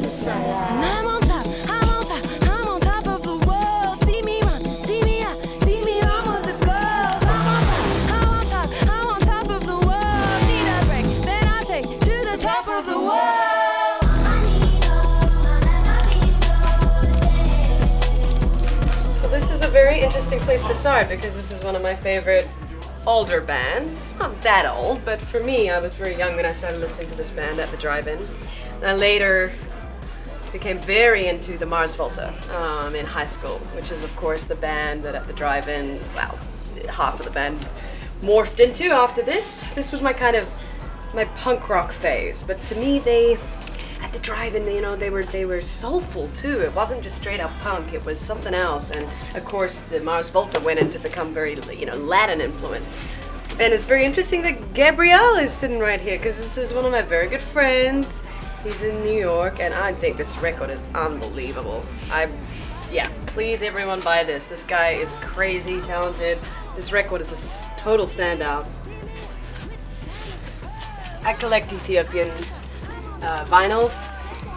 And I'm on top, I'm on top, I'm on top of the world. See me run, see me out, see me run with the girls. I'm on top, I'm on top, I'm on top of the world. Need a break, then I'll take to the top of the world. So this is a very interesting place to start because this is one of my favorite older bands. Not that old, but for me, I was very young when I started listening to this band at the drive-in. And I later became very into the Mars Volta in high school, which is of course the band that at the drive-in, well, half of the band morphed into after this. This was my kind of my punk rock phase, but to me at the drive-in, you know, they were soulful too. It wasn't just straight up punk, it was something else. And of course the Mars Volta went in to become very, you know, Latin influence. And it's very interesting that Gabriel is sitting right here because this is one of my very good friends. He's in New York and I think this record is unbelievable. Yeah, please everyone buy this. This guy is crazy talented. This record is a total standout. I collect Ethiopian vinyls.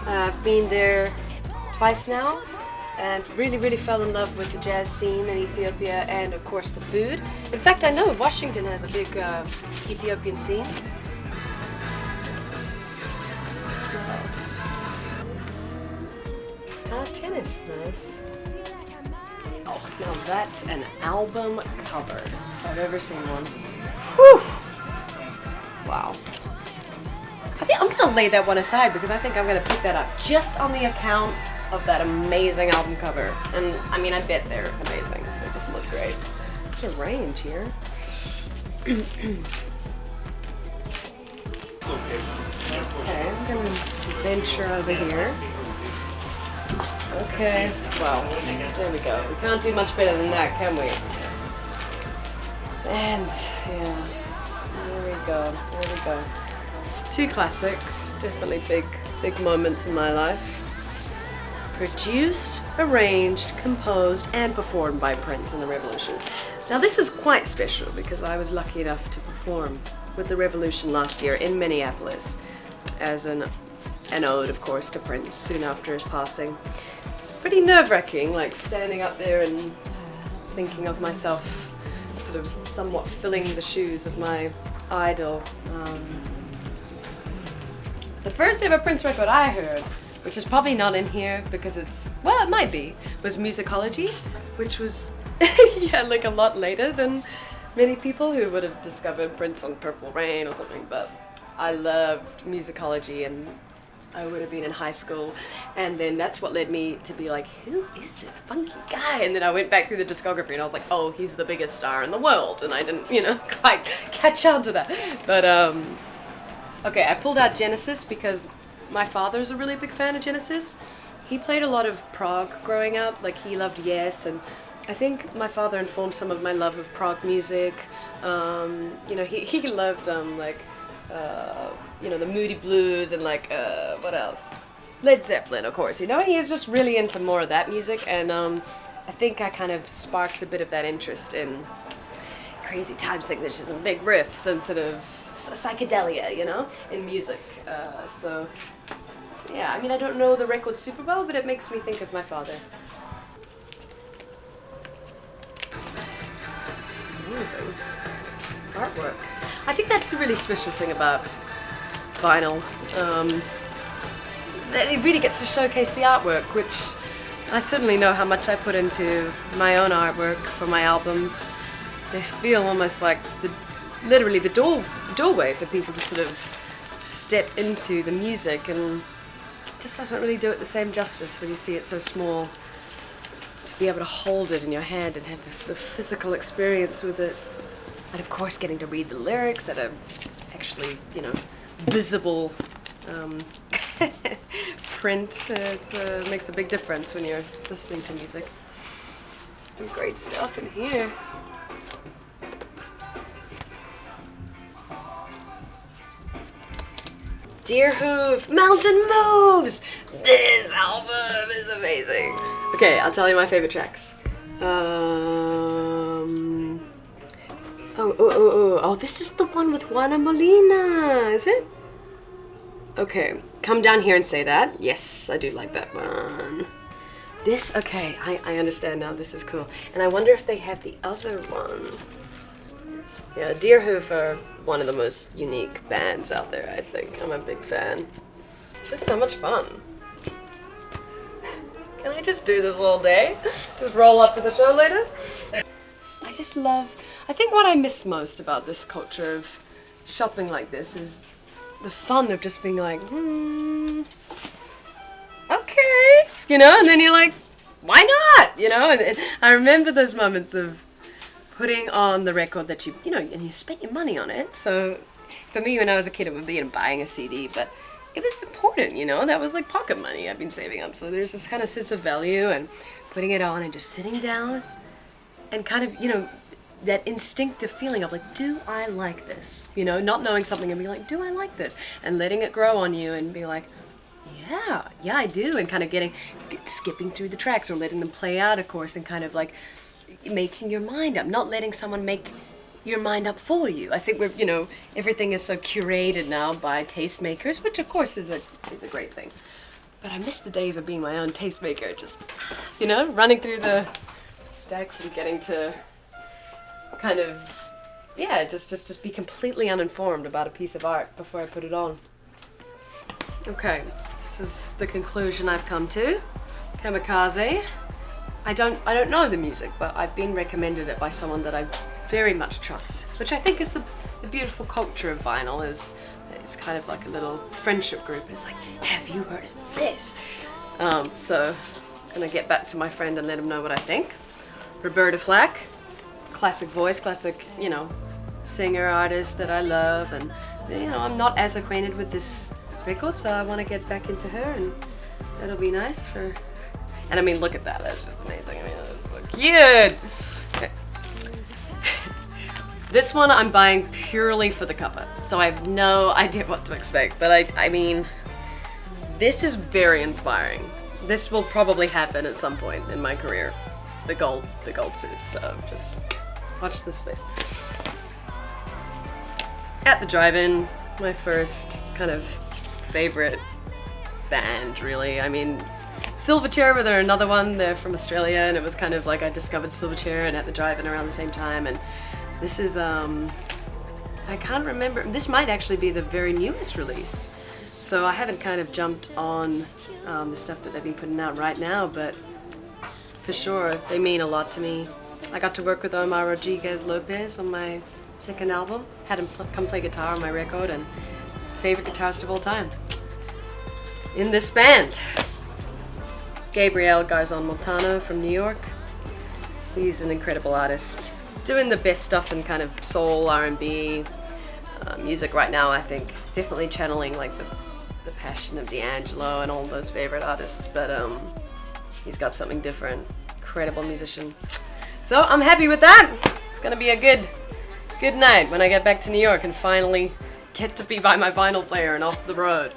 I've been there twice now and really fell in love with the jazz scene in Ethiopia and of course the food. In fact, I know Washington has a big Ethiopian scene. Tennis, nice. Oh, now that's an album cover if I've ever seen one. Whew! Wow. I think I'm gonna lay that one aside because I think I'm gonna pick that up just on the account of that amazing album cover. And I mean, I bet they're amazing. They just look great. There's a range here. Okay, I'm gonna venture over here. Okay, well, there we go. We can't do much better than that, can we? And, yeah, there we go. Two classics, definitely big moments in my life. Produced, arranged, composed, and performed by Prince and the Revolution. Now this is quite special because I was lucky enough to perform with the Revolution last year in Minneapolis as an ode, of course, to Prince soon after his passing. It's pretty nerve-wracking, like standing up there and thinking of myself sort of somewhat filling the shoes of my idol. The first ever Prince record I heard, which is probably not in here because it's, well, it might be, was Musicology, which was, yeah, like a lot later than many people who would have discovered Prince on Purple Rain or something, but I loved Musicology and I would have been in high school, and then that's what led me to be like, who is this funky guy? And then I went back through the discography and I was like, oh, he's the biggest star in the world, and I didn't, you know, quite catch on to that. But okay, I pulled out Genesis because my father's a really big fan of Genesis. He played a lot of prog growing up, like he loved Yes, and I think my father informed some of my love of prog music. You know, he loved you know, the Moody Blues and like, what else? Led Zeppelin, of course, you know, he was just really into more of that music, and I think I kind of sparked a bit of that interest in crazy time signatures and big riffs and sort of psychedelia, you know, in music. So, yeah, I mean, I don't know the record super well, but it makes me think of my father. Amazing artwork. I think that's the really special thing about vinyl, that it really gets to showcase the artwork, which I certainly know how much I put into my own artwork for my albums. They feel almost like literally the doorway for people to sort of step into the music, and it just doesn't really do it the same justice when you see it so small. To be able to hold it in your hand and have this sort of physical experience with it. And of course getting to read the lyrics at a actually, you know, visible print. It makes a big difference when you're listening to music. Some great stuff in here. Deerhoof, Mountain Moves! This album is amazing. Okay, I'll tell you my favorite tracks. Oh, this is the one with Juana Molina, is it? Okay, come down here and say that. Yes, I do like that one. This, okay, I understand now. This is cool. And I wonder if they have the other one. Yeah, Deerhoof are one of the most unique bands out there, I think. I'm a big fan. This is so much fun. Can I just do this all day? Just roll up to the show later? I just love, I think what I miss most about this culture of shopping like this is the fun of just being like, okay, you know, and then you're like, why not, you know? And I remember those moments of putting on the record that you know, and you spent your money on it. So for me, when I was a kid, it would be buying a CD, but it was important, you know? That was like pocket money I've been saving up. So there's this kind of sense of value and putting it on and just sitting down and kind of, you know, that instinctive feeling of like, do I like this? You know, not knowing something and be like, do I like this? And letting it grow on you and be like, yeah, I do. And kind of skipping through the tracks or letting them play out, of course, and kind of like making your mind up, not letting someone make your mind up for you. I think we're, you know, everything is so curated now by tastemakers, which of course is a great thing. But I miss the days of being my own tastemaker, just, you know, running through the stacks and getting to kind of, yeah, just be completely uninformed about a piece of art before I put it on. Okay, this is the conclusion I've come to. Kamikaze. I don't know the music, but I've been recommended it by someone that I very much trust, which I think is the beautiful culture of vinyl. Is it's kind of like a little friendship group. It's like, have you heard of this? So I'm gonna get back to my friend and let him know what I think. Roberta Flack, classic voice, classic, you know, singer, artist that I love, and you know, I'm not as acquainted with this record, so I want to get back into her, and that'll be nice for. And I mean, look at that, that's just amazing. I mean, that's so cute. Okay. This one I'm buying purely for the cover, so I have no idea what to expect, but I mean, this is very inspiring. This will probably happen at some point in my career. The gold suit, so just watch this space. At the drive-in, my first kind of favorite band, really. I mean, Silverchair were there another one, they're from Australia, and it was kind of like I discovered Silverchair and At the Drive-In around the same time, and this is, I can't remember, this might actually be the very newest release, so I haven't kind of jumped on the stuff that they've been putting out right now, but for sure, they mean a lot to me. I got to work with Omar Rodriguez Lopez on my second album, had him come play guitar on my record, and favorite guitarist of all time. In this band, Gabriel Garzon Montano from New York. He's an incredible artist, doing the best stuff in kind of soul, R&B music right now, I think. Definitely channeling like the passion of D'Angelo and all those favorite artists, but he's got something different. Incredible musician. So I'm happy with that. It's gonna be a good night when I get back to New York and finally get to be by my vinyl player and off the road.